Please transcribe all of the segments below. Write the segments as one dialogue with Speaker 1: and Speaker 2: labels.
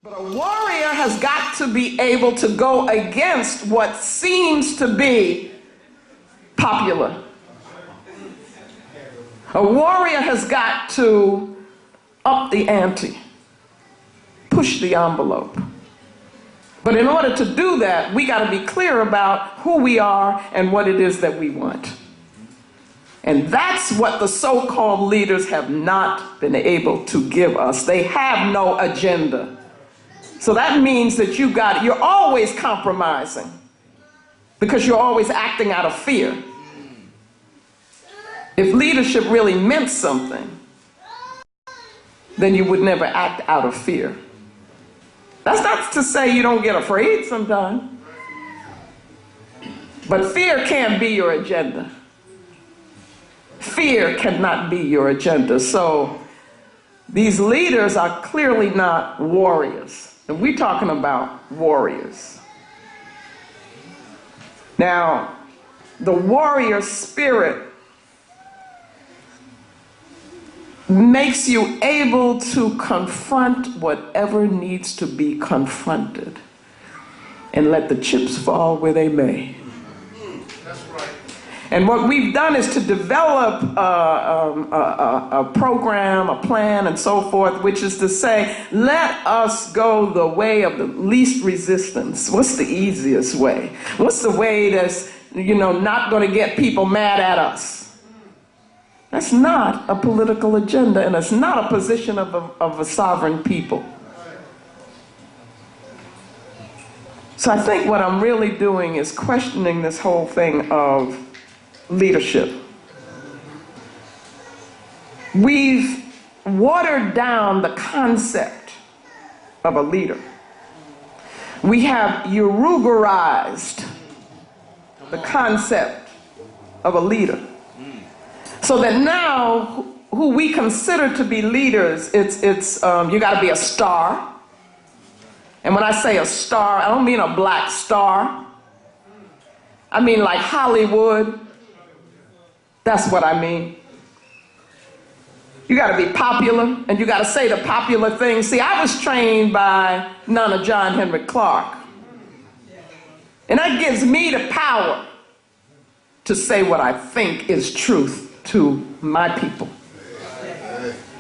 Speaker 1: But a warrior has got to be able to go against what seems to be popular. A warrior has got to up the ante, push the envelope. But in order to do that, we got to be clear about who we are and what it is that we want. And that's what the so-called leaders have not been able to give us. They have no agenda. So that means that you're always compromising because you're always acting out of fear. If leadership really meant something, then you would never act out of fear. That's not to say you don't get afraid sometimes. But fear can't be your agenda. Fear cannot be your agenda. So these leaders are clearly not warriors. And we're talking about warriors. Now, the warrior spirit makes you able to confront whatever needs to be confronted and let the chips fall where they may. That's right. And what we've done is to develop a program, a plan, and so forth, which is to say, let us go the way of the least resistance. What's the easiest way? What's the way that's, not going to get people mad at us? That's not a political agenda, and it's not a position of a sovereign people. So I think what I'm really doing is questioning this whole thing of leadership. We've watered down the concept of a leader. We have Uruguayized the concept of a leader. So that now, who we consider to be leaders, it's you got to be a star. And when I say a star, I don't mean a black star. I mean like Hollywood. That's what I mean. You got to be popular, and you got to say the popular things. See, I was trained by none of John Henry Clark. And that gives me the power to say what I think is truth to my people.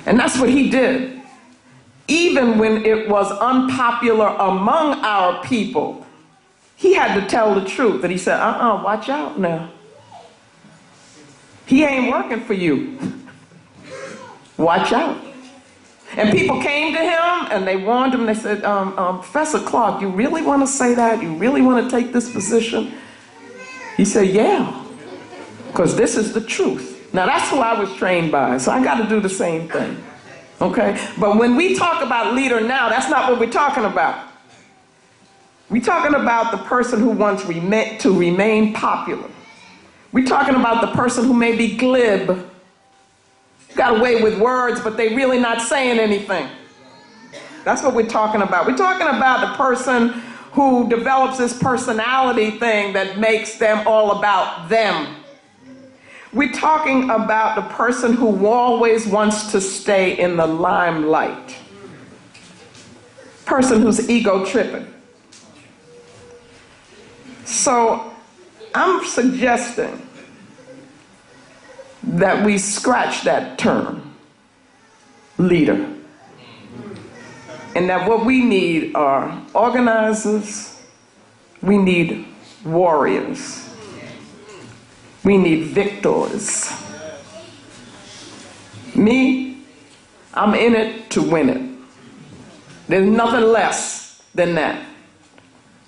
Speaker 1: And that's what he did. Even when it was unpopular among our people, he had to tell the truth. And he said, watch out now. He ain't working for you. Watch out. And people came to him and they warned him. They said, Professor Clark, you really want to say that? You really want to take this position? He said, yeah, because this is the truth. Now that's who I was trained by, so I got to do the same thing, okay? But when we talk about leader now, that's not what we're talking about. We're talking about the person who wants to remain popular. We're talking about the person who may be glib, got away with words, but they really not saying anything. That's what we're talking about. We're talking about the person who develops this personality thing that makes them all about them. We're talking about the person who always wants to stay in the limelight. Person who's ego tripping. So I'm suggesting that we scratch that term, leader. And that what we need are organizers, we need warriors. We need victors. Me, I'm in it to win it. There's nothing less than that.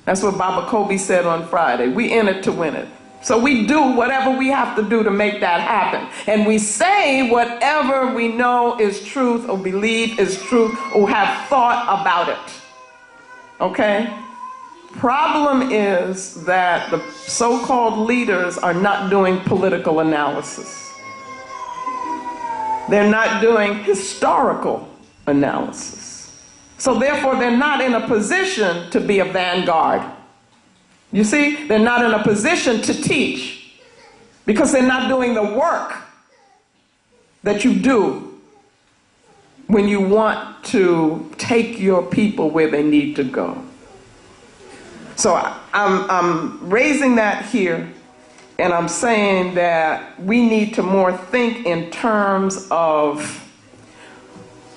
Speaker 1: That's what Baba Kobe said on Friday. We in it to win it. So we do whatever we have to do to make that happen. And we say whatever we know is truth or believe is truth or have thought about it. Okay? Problem is that the so-called leaders are not doing political analysis. They're not doing historical analysis. So therefore, they're not in a position to be a vanguard. You see, they're not in a position to teach because they're not doing the work that you do when you want to take your people where they need to go. So I'm raising that here, and I'm saying that we need to more think in terms of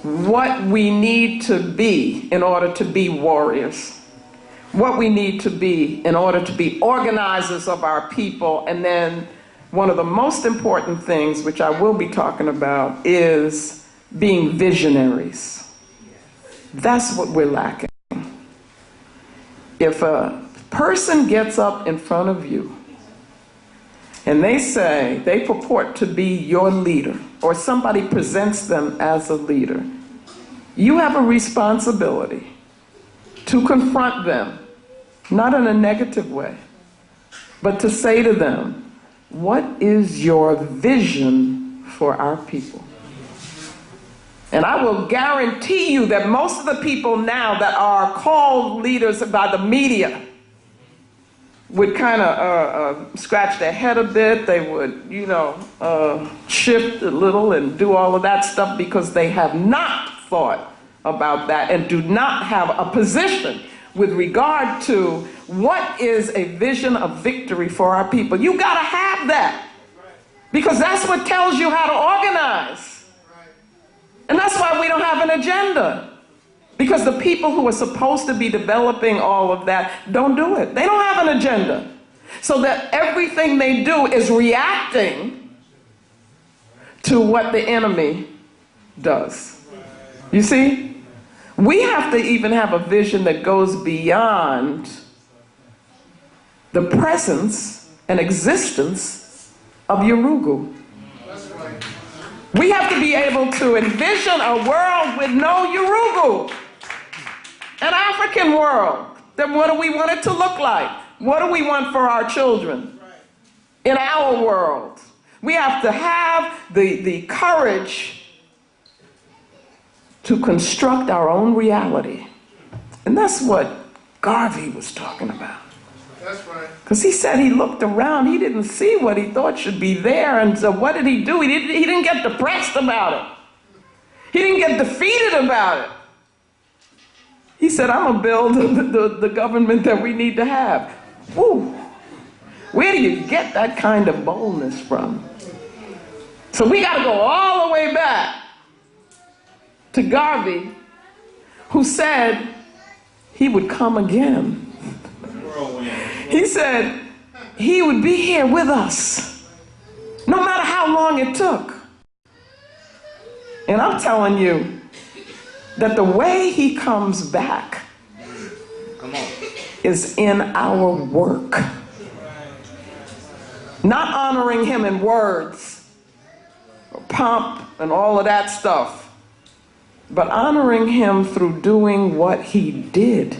Speaker 1: what we need to be in order to be warriors, what we need to be in order to be organizers of our people, and then one of the most important things, which I will be talking about, is being visionaries. That's what we're lacking. If a person gets up in front of you and they purport to be your leader, or somebody presents them as a leader, you have a responsibility to confront them, not in a negative way, but to say to them, what is your vision for our people? And I will guarantee you that most of the people now that are called leaders by the media would kind of scratch their head a bit. They would, shift a little and do all of that stuff because they have not thought about that and do not have a position with regard to what is a vision of victory for our people. You got to have that, because that's what tells you how to organize. And that's why we don't have an agenda, because the people who are supposed to be developing all of that don't do it. They don't have an agenda. So that everything they do is reacting to what the enemy does. You see? We have to even have a vision that goes beyond the presence and existence of Urugu. We have to be able to envision a world with no Urugu, an African world. Then what do we want it to look like? What do we want for our children in our world? We have to have the courage to construct our own reality. And that's what Garvey was talking about. That's right. Because he said he looked around, he didn't see what he thought should be there, and so what did he do? He didn't get depressed about it. He didn't get defeated about it. He said, I'm going to build the government that we need to have. Woo! Where do you get that kind of boldness from? So we got to go all the way back to Garvey, who said he would come again. He said he would be here with us, no matter how long it took. And I'm telling you that the way he comes back is in our work. Not honoring him in words, or pomp and all of that stuff, but honoring him through doing what he did.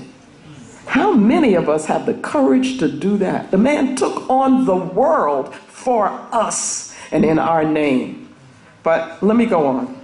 Speaker 1: How many of us have the courage to do that? The man took on the world for us and in our name. But let me go on.